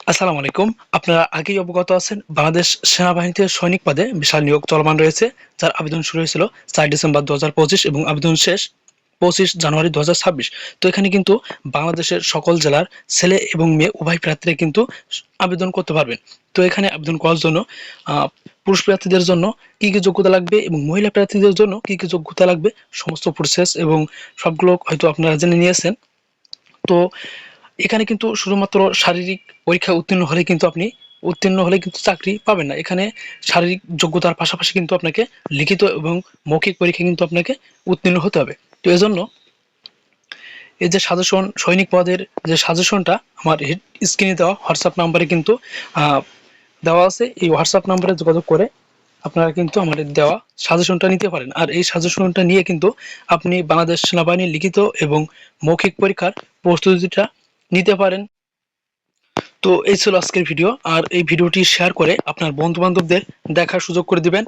আসসালামু আলাইকুম। আপনারা আগেই অবগত আছেন বাংলাদেশ সেনাবাহিনীতে সৈনিক পদে বিশাল নিয়োগ চলমান রয়েছে, যার আবেদন শুরু হয়েছিল ৪ ডিসেম্বর ২০২৫ এবং আবেদন শেষ ২৫ জানুয়ারি ২০২৬। তো এখানে কিন্তু বাংলাদেশের সকল জেলার ছেলে এবং মেয়ে উভয় প্রার্থীরা কিন্তু আবেদন করতে পারবেন। তো এখানে আবেদন করার জন্য পুরুষ প্রার্থীদের জন্য কি কি যোগ্যতা লাগবে এবং মহিলা প্রার্থীদের জন্য কি কি যোগ্যতা লাগবে, সমস্ত প্রসেস এবং সবগুলো হয়তো আপনারা জেনে নিয়েছেন। তো এখানে কিন্তু শুধুমাত্র শারীরিক পরীক্ষায় উত্তীর্ণ হলে কিন্তু চাকরি পাবেন না। এখানে শারীরিক যোগ্যতার পাশাপাশি কিন্তু আপনাকে লিখিত এবং মৌখিক পরীক্ষায় কিন্তু আপনাকে উত্তীর্ণ হতে হবে। তো এজন্য এই যে সাজেশন, সৈনিক পদের যে সাজেশনটা আমার স্ক্রিনে দেওয়া হোয়াটসঅ্যাপ নাম্বারে কিন্তু দেওয়া আছে। এই হোয়াটসঅ্যাপ নাম্বারে যোগাযোগ করে আপনারা কিন্তু আমাদের দেওয়া সাজেশনটা নিতে পারেন। আর এই সাজেশনটা নিয়ে কিন্তু আপনি বাংলাদেশ সেনাবাহিনীর লিখিত এবং মৌখিক পরীক্ষার প্রস্তুতিটা নিতে পারেন। তো এই ছিল আজকের ভিডিও। আর এই ভিডিওটি শেয়ার করে আপনার বন্ধু বান্ধবদের দেখার সুযোগ করে দিবেন।